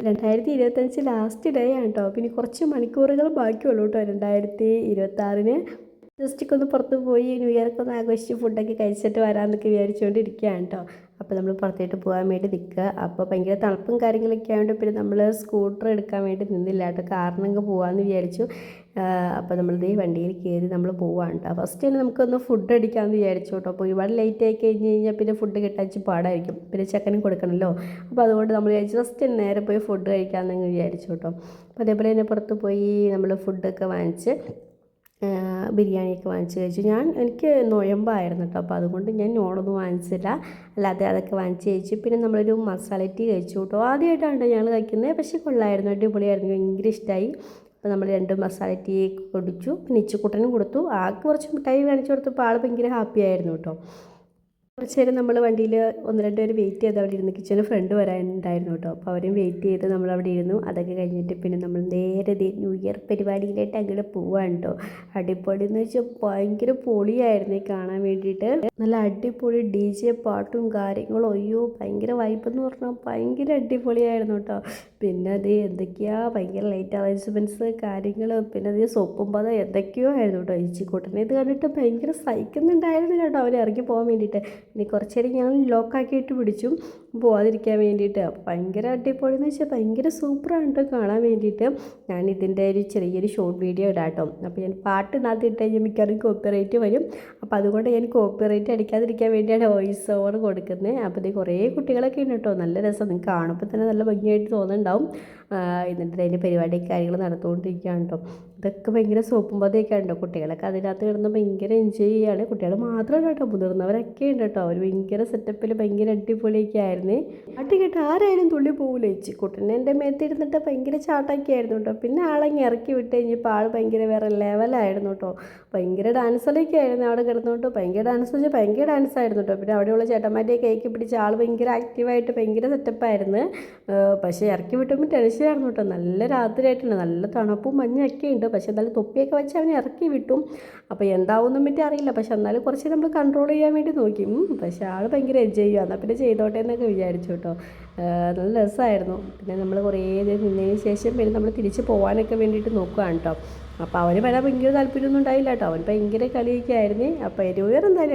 2025 last day ആണ് കേട്ടോ. പിന്നെ കുറച്ച് മണിക്കൂറുകൾ ബാക്കിയുള്ളൂ കേട്ടോ 2026-ന്. ജസ്റ്റൊക്കെ ഒന്ന് പുറത്ത് പോയി ന്യൂ ഇയറൊക്കെ ഒന്ന് ആഘോഷിച്ച് ഫുഡൊക്കെ കഴിച്ചിട്ട് വരാമെന്നൊക്കെ വിചാരിച്ചുകൊണ്ടിരിക്കുകയാണ് കേട്ടോ. അപ്പോൾ നമ്മൾ പുറത്തേട്ട് പോകാൻ വേണ്ടി നിൽക്കുക. അപ്പോൾ ഭയങ്കര തണുപ്പും കാര്യങ്ങളൊക്കെ ആയതുകൊണ്ട് പിന്നെ നമ്മൾ സ്കൂട്ടർ എടുക്കാൻ വേണ്ടി നിന്നില്ല കേട്ടോ, കാറിനങ്ങ് പോകാമെന്ന് വിചാരിച്ചു. അപ്പോൾ നമ്മളിത് ഈ വണ്ടിയിൽ കയറി നമ്മൾ പോവാണ് കേട്ടോ. ഫസ്റ്റ് തന്നെ നമുക്കൊന്ന് ഫുഡ് അടിക്കാമെന്ന് വിചാരിച്ചു കേട്ടോ. അപ്പോൾ ഒരുപാട് ലേറ്റ് ആയി കഴിഞ്ഞ് കഴിഞ്ഞാൽ പിന്നെ ഫുഡ് കിട്ടാൻ പാടായിരിക്കും, പിന്നെ ചെക്കനും കൊടുക്കണമല്ലോ. അപ്പോൾ അതുകൊണ്ട് നമ്മൾ വിചാരിച്ചു ഫസ്റ്റ് നേരെ പോയി ഫുഡ് കഴിക്കാമെന്നങ്ങ് വിചാരിച്ചു കേട്ടോ. അപ്പോൾ അതേപോലെ തന്നെ പുറത്ത് പോയി നമ്മൾ ഫുഡൊക്കെ വാങ്ങിച്ച് ബിരിയാണിയൊക്കെ വാങ്ങിച്ച് കഴിച്ചു. എനിക്ക് നൊയമ്പായിരുന്നു കേട്ടോ, അപ്പോൾ അതുകൊണ്ട് ഞാൻ നോണൊന്നും വാങ്ങിച്ചില്ല, അല്ലാതെ അതൊക്കെ വാങ്ങിച്ച് കഴിച്ചു. പിന്നെ നമ്മളൊരു മസാല ടീ കഴിച്ചു കേട്ടോ. ആദ്യമായിട്ടാണ് ഞങ്ങൾ കഴിക്കുന്നത്, പക്ഷേ കൊള്ളായിരുന്നു, അടിപൊളിയായിരുന്നു, ഭയങ്കര ഇഷ്ടമായി. അപ്പോൾ നമ്മൾ 2 മസാല ടീ കുടിച്ചു. പിന്നെ ഇച്ചുക്കുട്ടനും കൊടുത്തു. ആൾക്ക് കുറച്ച് മിഠായി കാണിച്ചു കൊടുത്തപ്പോൾ ആൾ ഭയങ്കര ഹാപ്പി ആയിരുന്നു കേട്ടോ. കുറച്ച് നേരം നമ്മൾ വണ്ടിയിൽ 1-2 പേര് വെയിറ്റ് ചെയ്ത് അവിടെ ഇരുന്ന്. കിച്ചന് ഫ്രണ്ട് വരാനുണ്ടായിരുന്നു കേട്ടോ, അപ്പോൾ അവരും വെയിറ്റ് ചെയ്ത് നമ്മളവിടെ ഇരുന്നു. അതൊക്കെ കഴിഞ്ഞിട്ട് പിന്നെ നമ്മൾ നേരെ ന്യൂ ഇയർ പരിപാടിയിലായിട്ട് അങ്ങനെ പോവാണ് കേട്ടോ. അടിപൊളി എന്ന് വെച്ചാൽ ഭയങ്കര പൊളിയായിരുന്നു കാണാൻ വേണ്ടിയിട്ട്. നല്ല അടിപൊളി DJ പാട്ടും കാര്യങ്ങളും. അയ്യോ ഭയങ്കര വൈബെന്ന് പറഞ്ഞാൽ ഭയങ്കര അടിപൊളിയായിരുന്നു കേട്ടോ. പിന്നെ അത് എന്തൊക്കെയാ ഭയങ്കര ലൈറ്റ് അറേഞ്ച്മെൻറ്റ്സ് കാര്യങ്ങൾ, പിന്നെ അത് സോപ്പും പദം എന്തൊക്കെയോ ആയിരുന്നു കേട്ടോ. ഇച്ചിക്കൂട്ടനെ ഇത് കണ്ടിട്ട് ഭയങ്കര സഹിക്കുന്നുണ്ടായിരുന്നു കേട്ടോ അവർ ഇറങ്ങി പോകാൻ വേണ്ടിയിട്ട്. ഇനി കുറച്ച് നേരം ഞാൻ ലോക്കാക്കിയിട്ട് പിടിച്ചു പോകാതിരിക്കാൻ വേണ്ടിയിട്ട്. ഭയങ്കര അടിപൊളി എന്ന് വെച്ചാൽ ഭയങ്കര സൂപ്പറാണ് കേട്ടോ കാണാൻ വേണ്ടിയിട്ട്. ഞാൻ ഇതിൻ്റെ ഒരു ചെറിയൊരു ഷോർട്ട് വീഡിയോ ഇടാം കേട്ടോ. അപ്പോൾ ഞാൻ പാട്ട് ഇതിനകത്ത് ഇട്ട് കഴിഞ്ഞാൽ മിക്കവാറും കോപ്പിറൈറ്റ് വരും. അപ്പോൾ അതുകൊണ്ട് ഞാൻ കോപ്പിറൈറ്റ് അടിക്കാതിരിക്കാൻ വേണ്ടിയാണ് വോയിസ് ഓവർ കൊടുക്കുന്നത്. അപ്പോൾ ഇത് കുറേ കുട്ടികളൊക്കെ ഉണ്ട് കേട്ടോ, നല്ല രസം, നിങ്ങൾക്ക് കാണുമ്പോൾ തന്നെ നല്ല ഭംഗിയായിട്ട് തോന്നുന്നുണ്ടാവും. എന്നിട്ട് അതിൻ്റെ പരിപാടി കാര്യങ്ങൾ നടത്തുകൊണ്ടിരിക്കുകയാണ് കേട്ടോ. ഇതൊക്കെ ഭയങ്കര സോപ്പും പതയൊക്കെ ഉണ്ടോ, കുട്ടികളൊക്കെ അതിനകത്ത് കിടന്ന് ഭയങ്കര എൻജോയ് ചെയ്യുകയാണ്. കുട്ടികൾ മാത്രമല്ല കേട്ടോ, മുതിർന്നവരൊക്കെ ഉണ്ട് കേട്ടോ. അവർ ഭയങ്കര സെറ്റപ്പിൽ ഭയങ്കര അടിപൊളിയൊക്കെ ആയിരുന്നേ. പാട്ട് കേട്ടോ ആരായാലും തുള്ളി പോകില്ല. കുട്ടനെ എൻ്റെ മേത്ത് ഇരുന്നിട്ട് ഭയങ്കര ചാട്ടൊക്കെ ആയിരുന്നു കേട്ടോ. പിന്നെ ആളങ്ങ് ഇറക്കി വിട്ട് കഴിഞ്ഞപ്പോൾ ആൾ ഭയങ്കര വേറെ ലെവലായിരുന്നു കേട്ടോ. ഭയങ്കര ഡാൻസുകളൊക്കെ ആയിരുന്നു അവിടെ കിടന്നുകൊണ്ട്. ഭയങ്കര ഡാൻസ് വെച്ചാൽ ഭയങ്കര ഡാൻസായിരുന്നു കേട്ടോ. പിന്നെ അവിടെയുള്ള ചേട്ടന്മാരുടെ കൈക്ക് പിടിച്ച് ആൾ ഭയങ്കര ആക്റ്റീവായിട്ട് ഭയങ്കര സെറ്റപ്പായിരുന്നു. പക്ഷേ ഇറക്കി വിട്ടുമ്പോൾ ടെൻഷനായിരുന്നു കേട്ടോ. നല്ല രാത്രിയായിട്ടുണ്ട്, നല്ല തണുപ്പും മഞ്ഞൊക്കെ ഉണ്ട്. പക്ഷേ എന്നാലും തൊപ്പിയൊക്കെ വെച്ച് അവനെ ഇറക്കി വിട്ടു. അപ്പോൾ എന്താവുമെന്നും പറ്റി അറിയില്ല, പക്ഷെ എന്നാലും കുറച്ച് നമ്മൾ കൺട്രോൾ ചെയ്യാൻ വേണ്ടി നോക്കി. പക്ഷേ ആൾ ഭയങ്കര എൻജോയ് ചെയ്യുക, എന്നാൽ പിന്നെ ചെയ്തോട്ടെ എന്നൊക്കെ വിചാരിച്ചു കേട്ടോ. നല്ല രസമായിരുന്നു. പിന്നെ നമ്മൾ കുറേ നിന്നതിന് ശേഷം പിന്നെ നമ്മൾ തിരിച്ച് പോകാനൊക്കെ വേണ്ടിയിട്ട് നോക്കുകയാണ് കേട്ടോ. അപ്പോൾ അവന് വരാൻ ഭയങ്കര താല്പര്യമൊന്നും ഉണ്ടായില്ല കേട്ടോ. അവൻ ഭയങ്കര കളിയൊക്കെ ആയിരുന്നു. അപ്പോൾ ന്യൂ ഇയർ എന്തായാലും